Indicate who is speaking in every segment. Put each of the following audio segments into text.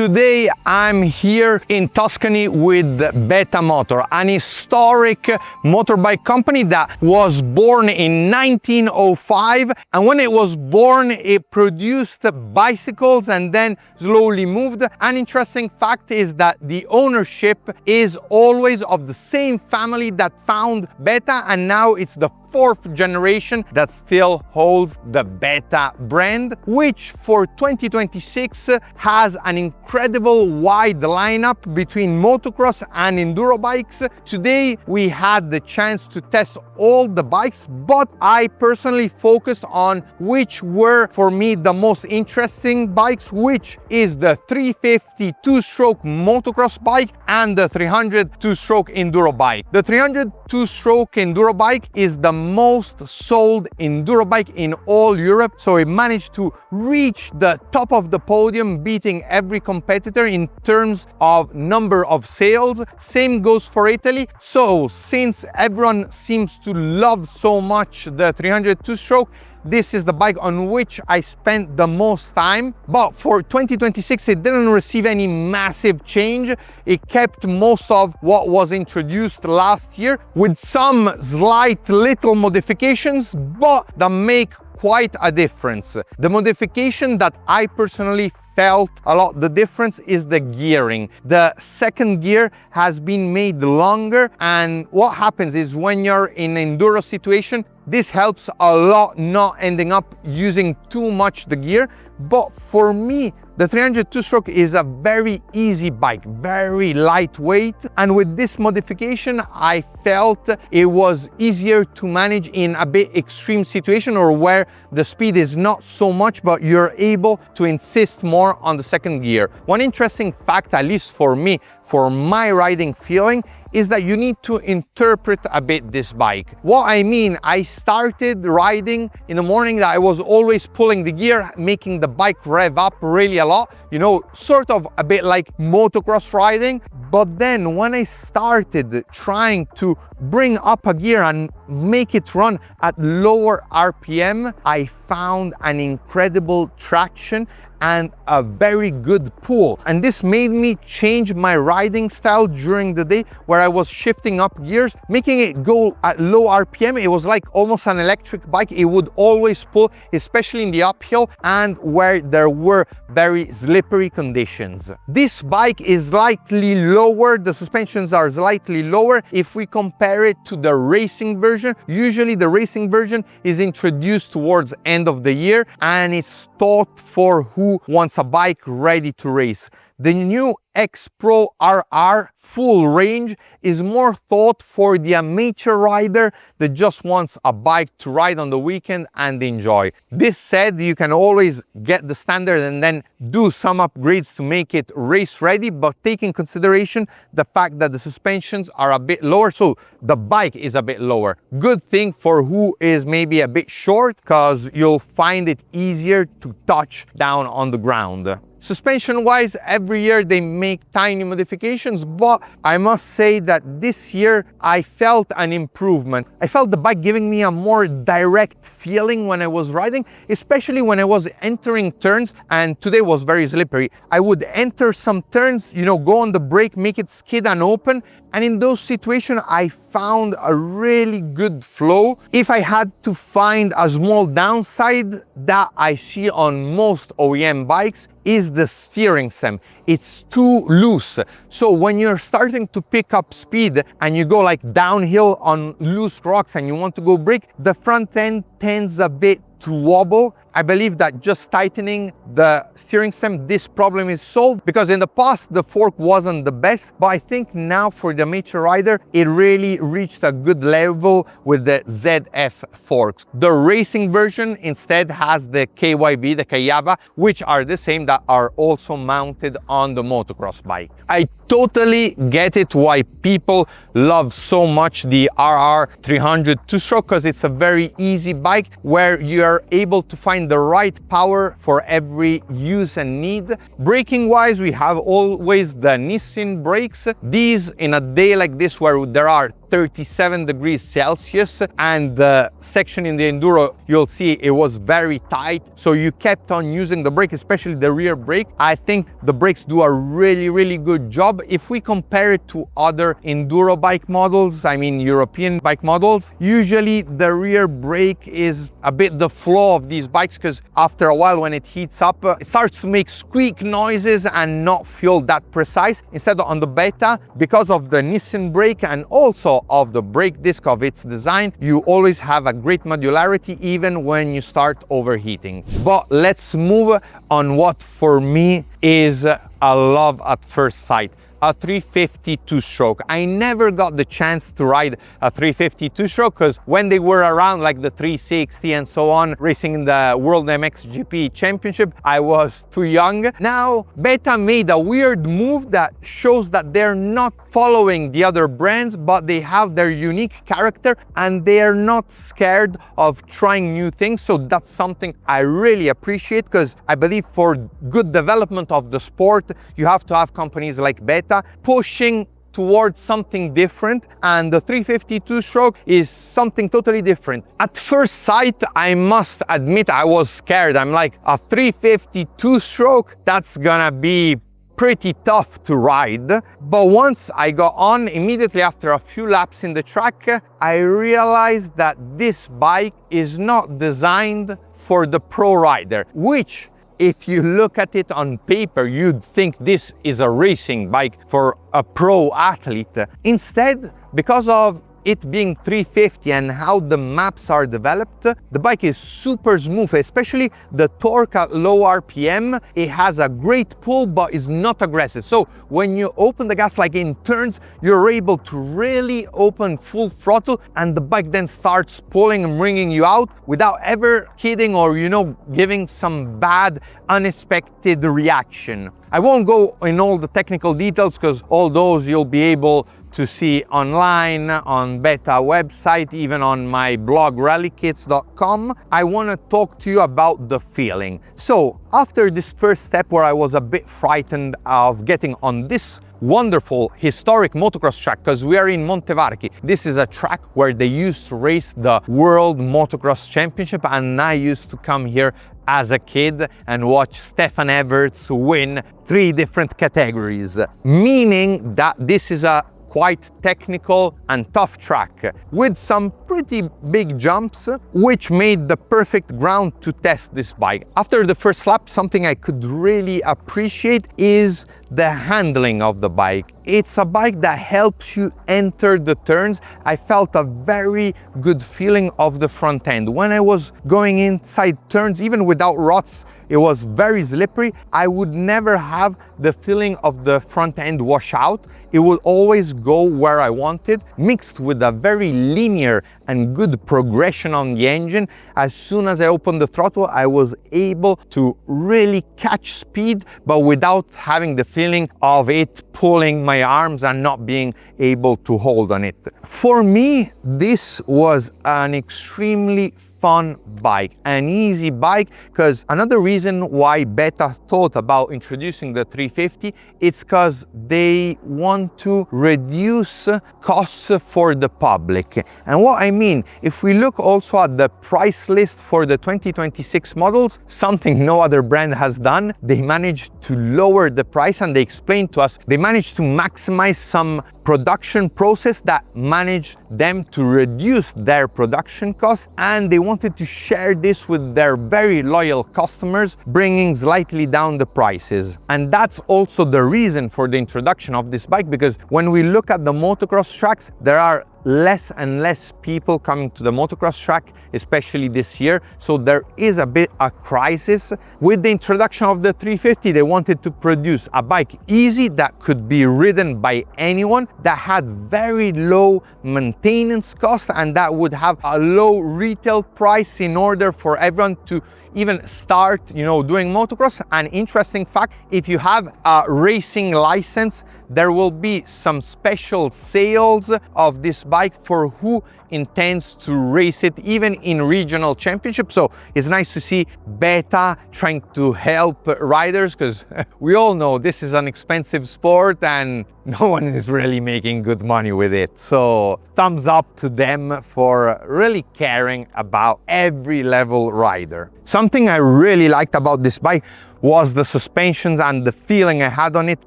Speaker 1: Today I'm here in Tuscany with Beta Motor, an historic motorbike company that was born in 1905, and when it was born it produced bicycles and then slowly moved. An interesting fact is that the ownership is always of the same family that found Beta, and now it's the fourth generation that still holds the Beta brand, which for 2026 has an incredible wide lineup between motocross and enduro bikes. Today we had the chance to test all the bikes, but I personally focused on which were for me the most interesting bikes, which is the 350 two-stroke motocross bike and the 300 two-stroke enduro bike. The 300 two-stroke enduro bike is the most sold enduro bike in all Europe, so it managed to reach the top of the podium, beating every competitor in terms of number of sales. Same goes for Italy. So since everyone seems to love so much the 300 two-stroke, this is the bike on which I spent the most time. But for 2026 it didn't receive any massive change. It kept most of what was introduced last year, with some slight little modifications, but that make quite a difference. The modification that I personally felt a lot the difference is the gearing. The second gear has been made longer, and what happens is when you're in an enduro situation, this helps a lot not ending up using too much the gear. But for me, the 300 two-stroke is a very easy bike, very lightweight, and with this modification I felt it was easier to manage in a bit extreme situation, or where the speed is not so much but you're able to insist more on the second gear. One interesting fact, at least for me, for my riding feeling, is that you need to interpret a bit this bike. What I mean, I started riding in the morning that I was always pulling the gear, making the bike rev up really a lot, you know, sort of a bit like motocross riding. But then when I started trying to bring up a gear and make it run at lower RPM, I found an incredible traction and a very good pull. And this made me change my riding style during the day, where I was shifting up gears, making it go at low RPM. It was like almost an electric bike. It would always pull, especially in the uphill and where there were very slippery conditions. This bike is slightly lower, the suspensions are slightly lower if we compare it to the racing version. Usually the racing version is introduced towards end of the year and it's thought for who wants a bike ready to race. The new X Pro RR full range is more thought for the amateur rider that just wants a bike to ride on the weekend and enjoy. This said, you can always get the standard and then do some upgrades to make it race ready, but take in consideration the fact that the suspensions are a bit lower, so the bike is a bit lower. Good thing for who is maybe a bit short, because you'll find it easier to touch down on the ground. Suspension wise, every year they make tiny modifications, but I must say that this year I felt an improvement. I felt the bike giving me a more direct feeling when I was riding, especially when I was entering turns, and today was very slippery. I would enter some turns, you know, go on the brake, make it skid and open, and in those situations I found a really good flow. If I had to find a small downside that I see on most OEM bikes, is the steering stem. It's too loose. So when you're starting to pick up speed and you go like downhill on loose rocks and you want to go brake, the front end tends a bit to wobble. I believe that just tightening the steering stem, this problem is solved, because in the past the fork wasn't the best, but I think now for the amateur rider it really reached a good level with the ZF forks. The racing version instead has the KYB, the Kayaba, which are the same, that are also mounted on the motocross bike. I totally get it why people love so much the RR 300 two-stroke, because it's a very easy bike where you're able to find the right power for every use and need. Braking wise, we have always the Nissin brakes. These, in a day like this where there are 37 degrees Celsius, and the section in the Enduro, you'll see it was very tight, so you kept on using the brake, especially the rear brake. I think the brakes do a really good job. If we compare it to other Enduro bike models, I mean European bike models, usually the rear brake is a bit the flaw of these bikes, because after a while when it heats up, it starts to make squeak noises and not feel that precise. Instead, on the Beta, because of the Nissan brake and also of the brake disc of its design, you always have a great modularity even when you start overheating. But let's move on what for me is a love at first sight. A 350 two-stroke. I never got the chance to ride a 350 two-stroke, because when they were around, like the 360 and so on, racing in the World MXGP Championship, I was too young. Now, Beta made a weird move that shows that they're not following the other brands, but they have their unique character and they're not scared of trying new things. So that's something I really appreciate, because I believe for good development of the sport, you have to have companies like Beta pushing towards something different, and the 352 stroke is something totally different. At first sight, I must admit I was scared. I'm like, a 352 stroke, that's gonna be pretty tough to ride. But once I got on, immediately after a few laps in the track, I realized that this bike is not designed for the pro rider, which, if you look at it on paper, you'd think this is a racing bike for a pro athlete. Instead, because of it being 350 and how the maps are developed, the bike is super smooth, especially the torque at low RPM. It has a great pull, but is not aggressive. So when you open the gas, like in turns, you're able to really open full throttle, and the bike then starts pulling and bringing you out without ever hitting or, you know, giving some bad, unexpected reaction. I won't go in all the technical details, because all those you'll be able to see online, on Beta website, even on my blog rallykits.com. I want to talk to you about the feeling. So after this first step where I was a bit frightened of getting on this wonderful historic motocross track, because we are in Montevarchi. This is a track where they used to race the World Motocross Championship, and I used to come here as a kid and watch Stefan Everts win 3 different categories, meaning that this is a quite technical and tough track with some pretty big jumps, which made the perfect ground to test this bike. After the first lap, something I could really appreciate is the handling of the bike. It's a bike that helps you enter the turns. I felt a very good feeling of the front end. When I was going inside turns, even without ruts, it was very slippery. I would never have the feeling of the front end wash out. It would always go where I wanted, mixed with a very linear and good progression on the engine. As soon as I opened the throttle, I was able to really catch speed, but without having the feeling of it pulling my arms and not being able to hold on it. For me, this was an extremely fun bike, an easy bike, because another reason why Beta thought about introducing the 350, it's because they want to reduce costs for the public. And what I mean, if we look also at the price list for the 2026 models, something no other brand has done, they managed to lower the price, and they explained to us they managed to maximize some production process that managed them to reduce their production costs, and they wanted to share this with their very loyal customers, bringing slightly down the prices. And that's also the reason for the introduction of this bike, because when we look at the motocross tracks, there are less and less people coming to the motocross track, especially this year. So there is a bit a crisis. With the introduction of the 350, they wanted to produce a bike easy that could be ridden by anyone, that had very low maintenance costs, and that would have a low retail price in order for everyone to, even start, doing motocross. An interesting fact, if you have a racing license, there will be some special sales of this bike for who intends to race it, even in regional championships. So it's nice to see Beta trying to help riders, because we all know this is an expensive sport and no one is really making good money with it. So thumbs up to them for really caring about every level rider. Something I really liked about this bike was the suspensions and the feeling I had on it,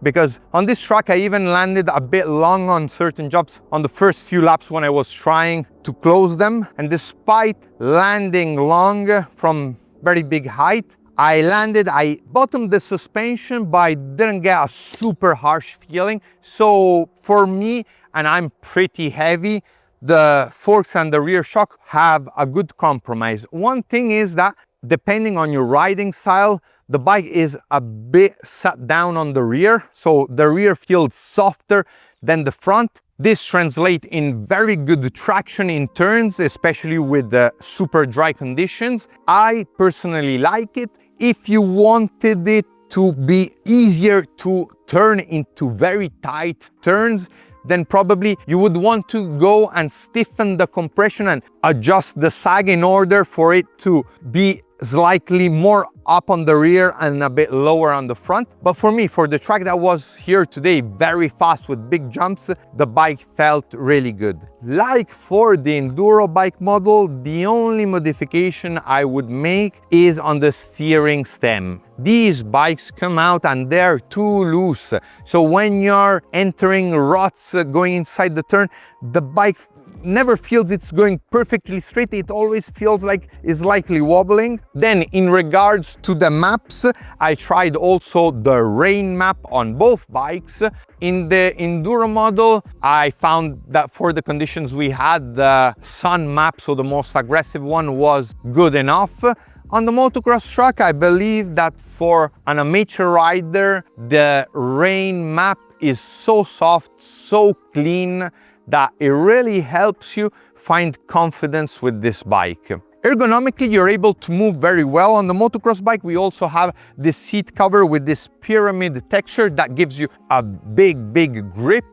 Speaker 1: because on this track I even landed a bit long on certain jumps on the first few laps when I was trying to close them. And despite landing long from very big height, I bottomed the suspension, but I didn't get a super harsh feeling. So for me, and I'm pretty heavy, the forks and the rear shock have a good compromise. One thing is that depending on your riding style, the bike is a bit sat down on the rear, so the rear feels softer than the front. This translates in very good traction in turns, especially with the super dry conditions. I personally like it. If you wanted it to be easier to turn into very tight turns, then probably you would want to go and stiffen the compression and adjust the sag in order for it to be slightly more up on the rear and a bit lower on the front. But for me, for the track that was here today, very fast with big jumps, the bike felt really good. Like for the Enduro bike model, the only modification I would make is on the steering stem. These bikes come out and they're too loose. So when you're entering ruts, going inside the turn, the bike never feels it's going perfectly straight. It always feels like it's slightly wobbling. Then in regards to the maps, I tried also the rain map on both bikes. In the Enduro model, I found that for the conditions we had, the sun map, so the most aggressive one, was good enough. On the motocross track, I believe that for an amateur rider, the rain map is so soft, so clean, that it really helps you find confidence with this bike. Ergonomically, you're able to move very well. On the motocross bike, we also have this seat cover with this pyramid texture that gives you a big grip.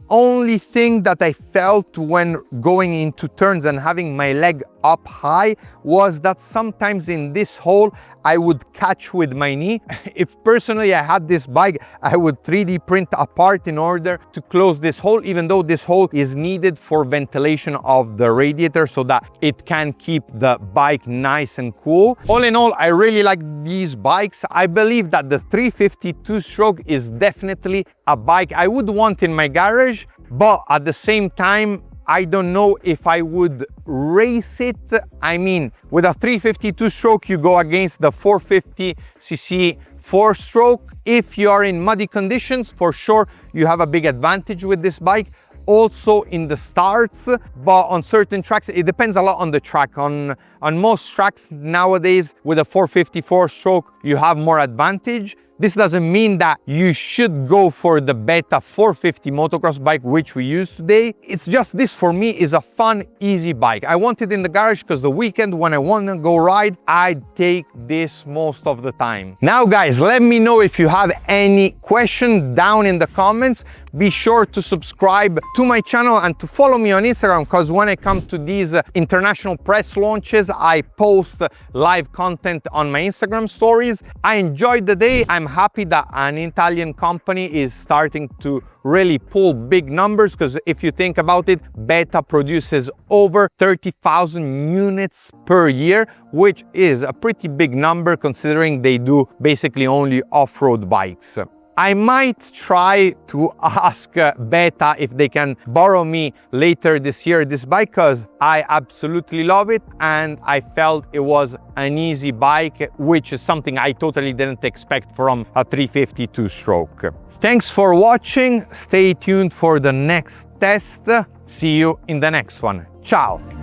Speaker 1: Only thing that I felt when going into turns and having my leg up high was that sometimes in this hole I would catch with my knee. If personally I had this bike, I would 3D print a part in order to close this hole, even though this hole is needed for ventilation of the radiator so that it can keep the bike nice and cool. All in all, I really like these bikes. I believe that the 352 stroke is definitely a bike I would want in my garage, but at the same time, I don't know if I would race it. I mean, with a 352 stroke, you go against the 450cc 4-stroke. If you are in muddy conditions, for sure, you have a big advantage with this bike. Also in the starts, but on certain tracks, it depends a lot on the track. On most tracks nowadays, with a 454 stroke, you have more advantage. This doesn't mean that you should go for the Beta 450 motocross bike, which we use today. It's just this, for me, is a fun, easy bike. I want it in the garage because the weekend when I want to go ride, I take this most of the time. Now, guys, let me know if you have any question down in the comments. Be sure to subscribe to my channel and to follow me on Instagram, because when I come to these international press launches, I post live content on my Instagram stories. I enjoyed the day. I'm happy that an Italian company is starting to really pull big numbers, because if you think about it, Beta produces over 30,000 units per year, which is a pretty big number considering they do basically only off-road bikes. I might try to ask Beta if they can borrow me later this year this bike, because I absolutely love it and I felt it was an easy bike, which is something I totally didn't expect from a 352 stroke. Thanks for watching. Stay tuned for the next test. See you in the next one. Ciao!